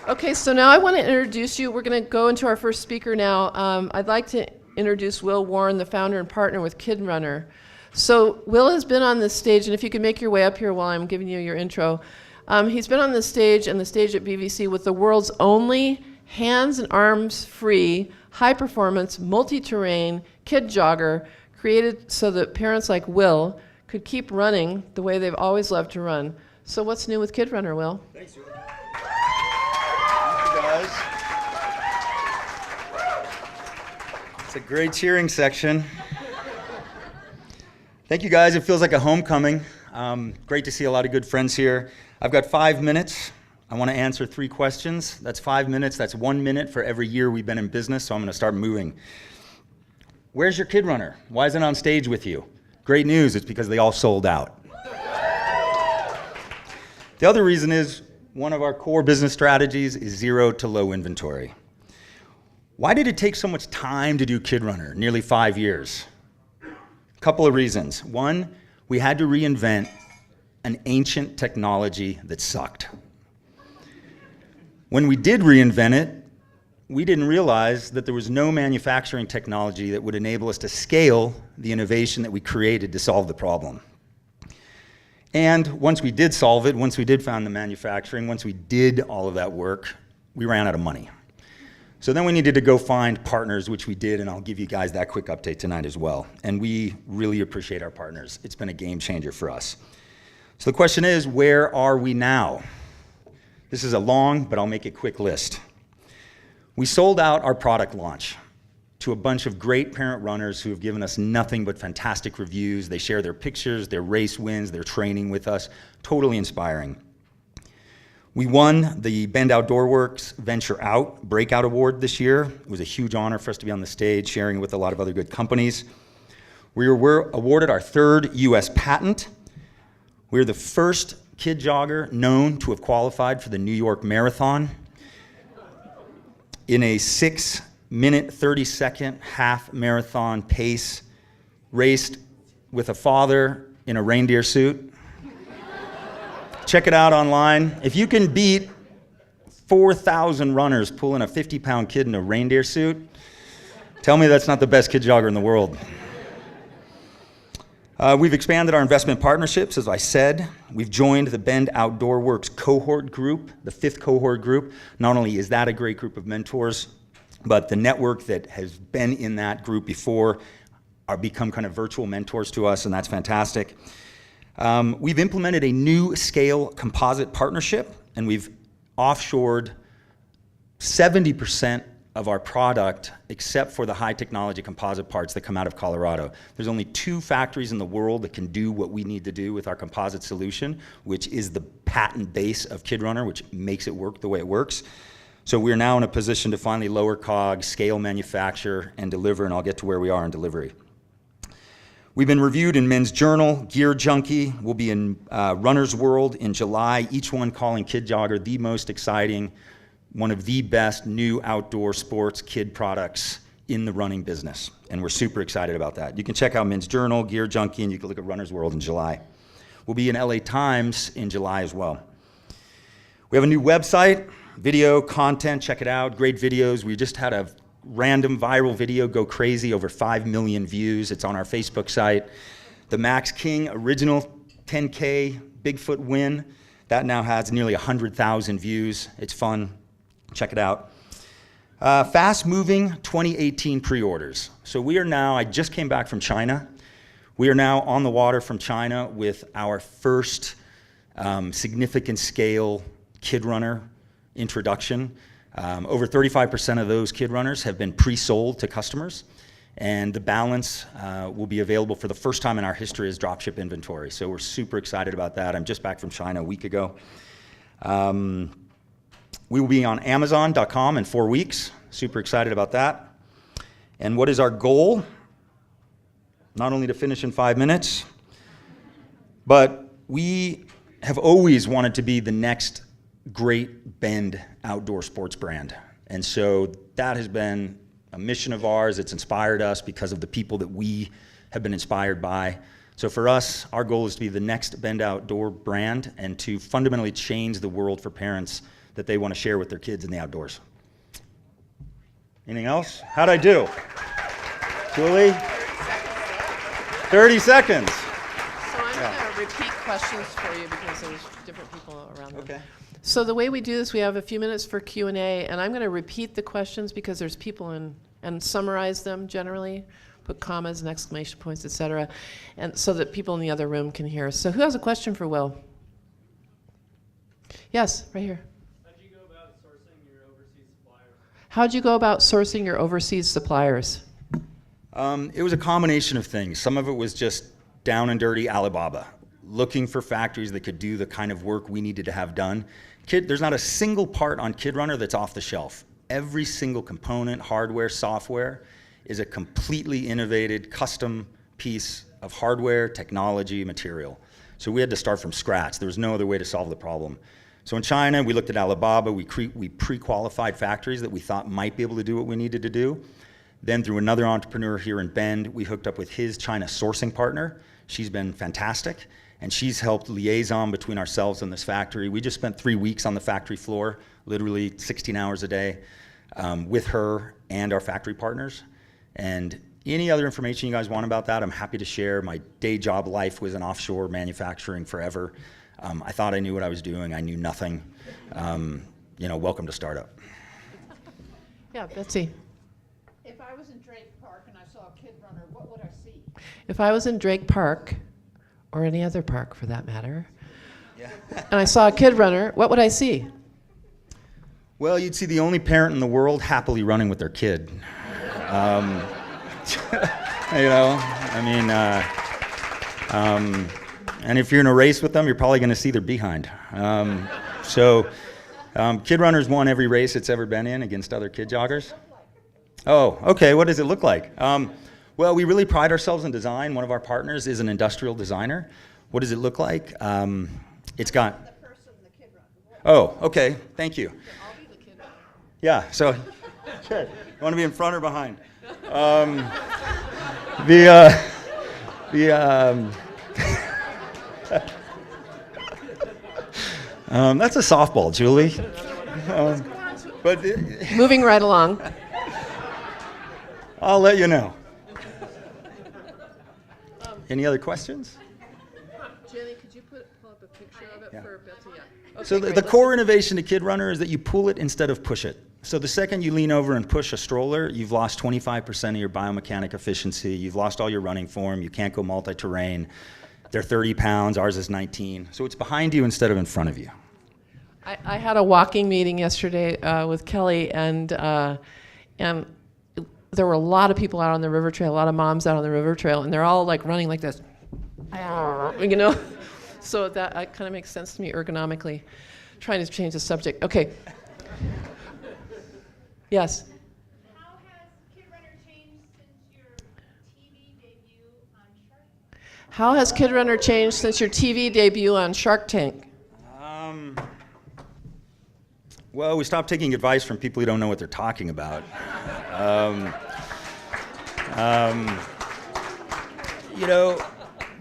Okay, so now I want to introduce you. We're going to go into our first speaker now. I'd like to introduce Will Warne, the founder and partner with KidRunner. So Will has been on this stage, and if you can make your way up here while I'm giving you your intro. He's been on this stage and the stage at BVC with the world's only hands and arms free, high performance, multi-terrain kid jogger created so that parents like Will could keep running the way they've always loved to run. So what's new with KidRunner, Will? Thanks, Warne. Thank you, guys. It's a great cheering section. Thank you, guys. It feels like a homecoming. Great to see a lot of good friends here. I've got 5 minutes. I want to answer 3 questions. That's 5 minutes. That's 1 minute for every year we've been in business, so I'm going to start moving. Where's your KidRunner? Why isn't it on stage with you? Great news, it's because they all sold out. The other reason is one of our core business strategies is zero to low inventory. Why did it take so much time to do KidRunner, nearly 5 years? A couple of reasons. One, we had to reinvent an ancient technology that sucked. When we did reinvent it, we didn't realize that there was no manufacturing technology that would enable us to scale the innovation that we created to solve the problem. And once we did solve it, once we did find the manufacturing, once we did all of that work, we ran out of money. So then we needed to go find partners, which we did, and I'll give you guys that quick update tonight as well. And we really appreciate our partners. It's been a game changer for us. So the question is, where are we now? This is a long, but I'll make it quick list. We sold out our product launch to a bunch of great parent runners who have given us nothing but fantastic reviews. They share their pictures, their race wins, their training with us. Totally inspiring. We won the Bend Outdoor Works Venture Out Breakout Award this year. It was a huge honor for us to be on the stage, sharing with a lot of other good companies. We were awarded our 3rd US patent. We're the first kid jogger known to have qualified for the New York Marathon in a 6-minute, 30-second half marathon pace, raced with a father in a reindeer suit. Check it out online. If you can beat 4,000 runners pulling a 50-pound kid in a reindeer suit, tell me that's not the best kid jogger in the world. We've expanded our investment partnerships, as I said. We've joined the Bend Outdoor Works cohort group, the 5th cohort group. Not only is that a great group of mentors, but the network that has been in that group before are become kind of virtual mentors to us, and that's fantastic. We've implemented a new scale composite partnership, and we've offshored 70% of our product, except for the high technology composite parts that come out of Colorado. There's only 2 factories in the world that can do what we need to do with our composite solution, which is the patent base of KidRunner, which makes it work the way it works. So we're now in a position to finally lower COGS, scale manufacture, and deliver, and I'll get to where we are in delivery. We've been reviewed in Men's Journal, Gear Junkie. We'll be in Runner's World in July, each one calling Kid Jogger the most exciting, one of the best new outdoor sports kid products in the running business. And we're super excited about that. You can check out Men's Journal, Gear Junkie, and you can look at Runner's World in July. We'll be in LA Times in July as well. We have a new website, video, content, check it out, great videos. We just had a random viral video go crazy, over 5 million views. It's on our Facebook site. The Max King original 10K Bigfoot win, that now has nearly 100,000 views. It's fun. Check it out. Fast-moving 2018 pre-orders. So we are now, I just came back from China. We are now on the water from China with our first significant scale KidRunner introduction. Over 35% of those KidRunners have been pre-sold to customers, and the balance will be available for the first time in our history as dropship inventory. So we're super excited about that. I'm just back from China a week ago. We will be on Amazon.com in 4 weeks. Super excited about that. And what is our goal? Not only to finish in 5 minutes, but we have always wanted to be the next great Bend outdoor sports brand. And so that has been a mission of ours. It's inspired us because of the people that we have been inspired by. So for us, our goal is to be the next Bend outdoor brand and to fundamentally change the world for parents that they want to share with their kids in the outdoors. Anything else? How'd I do? Julie? 30 seconds. So I'm going to repeat questions for you because there's different people around them. Okay. So the way we do this, we have a few minutes for Q&A, and I'm going to repeat the questions because there's people in, and summarize them generally, put commas and exclamation points, etc., and so that people in the other room can hear us. So who has a question for Will? Yes, right here. How'd you go about sourcing your overseas suppliers? How'd you go about sourcing your overseas suppliers? It was a combination of things. Some of it was just down and dirty Alibaba, looking for factories that could do the kind of work we needed to have done. There's not a single part on KidRunner that's off the shelf. Every single component, hardware, software, is a completely innovated, custom piece of hardware, technology, material. So we had to start from scratch. There was no other way to solve the problem. So in China, we looked at Alibaba. We pre-qualified factories that we thought might be able to do what we needed to do. Then through another entrepreneur here in Bend, we hooked up with his China sourcing partner. She's been fantastic, and she's helped liaison between ourselves and this factory. We just spent 3 weeks on the factory floor, literally 16 hours a day, with her and our factory partners. And any other information you guys want about that, I'm happy to share. My day job life was in offshore manufacturing forever. I thought I knew what I was doing. I knew nothing. Welcome to startup. Yeah, Betsy. If I was in Drake Park and I saw a KidRunner, what would I see? If I was in Drake Park, or any other park for that matter, and I saw a KidRunner, what would I see? Well, you'd see the only parent in the world happily running with their kid. And if you're in a race with them, you're probably going to see their behind. KidRunner's won every race it's ever been in against other kid joggers. Oh, okay, what does it look like? Well, we really pride ourselves in design. One of our partners is an industrial designer. What does it look like? It's got... The person, the KidRunner. Oh, okay, thank you. I'll be the KidRunner. Yeah, so, sure. You want to be in front or behind? That's a softball, Julie. Moving right along. I'll let you know. Any other questions? Jenny, could you pull up a picture of it for Betsy? Yeah. Okay, So great. the core innovation to KidRunner is that you pull it instead of push it. So the second you lean over and push a stroller, you've lost 25% of your biomechanic efficiency. You've lost all your running form. You can't go multi-terrain. They're 30 pounds. Ours is 19. So it's behind you instead of in front of you. I had a walking meeting yesterday with Kelly, and there were a lot of people out on the river trail, a lot of moms out on the river trail, and they're all like running like this, So that kind of makes sense to me ergonomically. Trying to change the subject. Okay. Yes. How has KidRunner changed since your TV debut on Shark Tank? How has KidRunner changed since your TV debut on Shark Tank? Well, we stopped taking advice from people who don't know what they're talking about.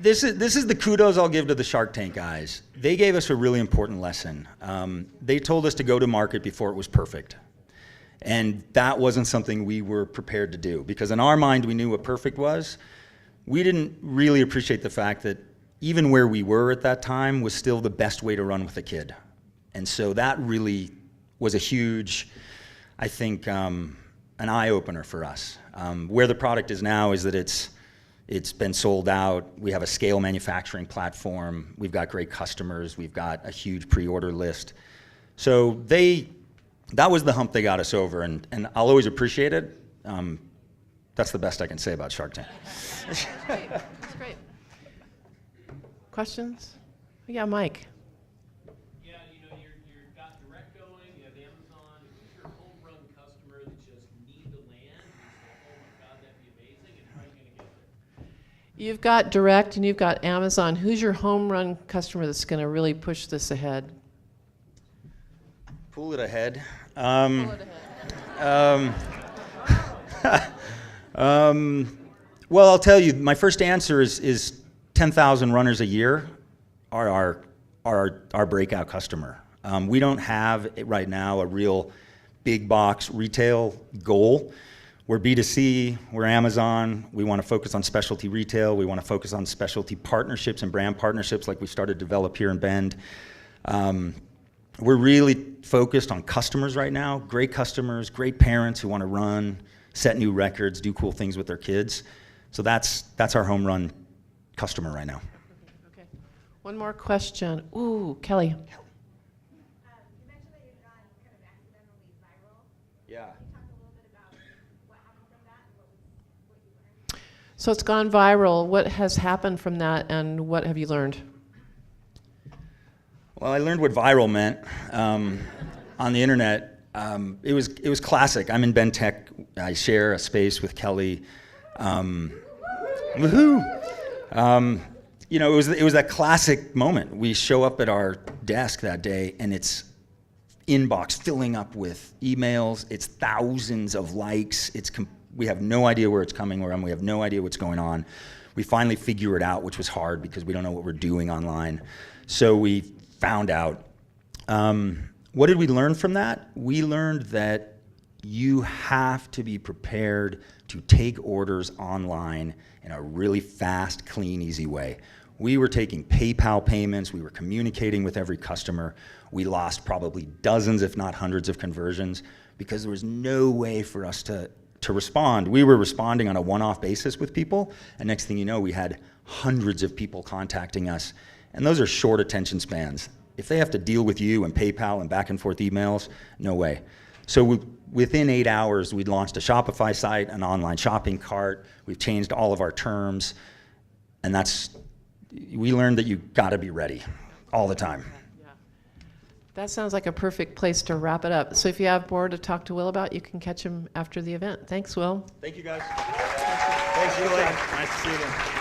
This is the kudos I'll give to the Shark Tank guys. They gave us a really important lesson. They told us to go to market before it was perfect. And that wasn't something we were prepared to do, because in our mind, we knew what perfect was. We didn't really appreciate the fact that even where we were at that time was still the best way to run with a kid. And so that really was a huge, I think, an eye-opener for us. Where the product is now is that it's been sold out. We have a scale manufacturing platform. We've got great customers. We've got a huge pre-order list. So that was the hump they got us over, and I'll always appreciate it. That's the best I can say about Shark Tank. That's great. Questions? Yeah, Mike. Yeah, you've got direct going, you have Amazon. Who's your home run customer that just need the land? You say, oh my God, that'd be amazing, and how are you going to get there? You've got direct and you've got Amazon. Who's your home run customer that's going to really push this ahead? Pull it ahead. Pull it ahead. Well, I'll tell you, my first answer is 10,000 runners a year are our breakout customer. We don't have right now a real big box retail goal. We're B2C, we're Amazon, we want to focus on specialty retail, we want to focus on specialty partnerships and brand partnerships like we started to develop here in Bend. We're really focused on customers right now, great customers, great parents who want to run, set new records, do cool things with their kids. So that's our home run customer right now. Okay. One more question. Ooh, Kelly. You mentioned that you've gone kind of accidentally viral. Yeah. Can you talk a little bit about what happened from that and what you learned? So it's gone viral. What has happened from that, and what have you learned? Well, I learned what viral meant on the internet. It was classic. I'm in Ben Tech. I share a space with Kelly. Woohoo! You know, it was that classic moment. We show up at our desk that day, and it's inbox filling up with emails. It's thousands of likes. We have no idea where it's coming from. We have no idea what's going on. We finally figure it out, which was hard because we don't know what we're doing online. So we found out. What did we learn from that? We learned that you have to be prepared to take orders online in a really fast, clean, easy way. We were taking PayPal payments. We were communicating with every customer. We lost probably dozens, if not hundreds, of conversions because there was no way for us to respond. We were responding on a one-off basis with people, and next thing you know, we had hundreds of people contacting us. And those are short attention spans. If they have to deal with you and PayPal and back and forth emails, no way. So within 8 hours, we'd launched a Shopify site, an online shopping cart. We've changed all of our terms. And we learned that you gotta be ready all the time. Yeah. That sounds like a perfect place to wrap it up. So if you have more to talk to Will about, you can catch him after the event. Thanks, Will. Thanks, you guys. Thanks, Julie. Nice to see you.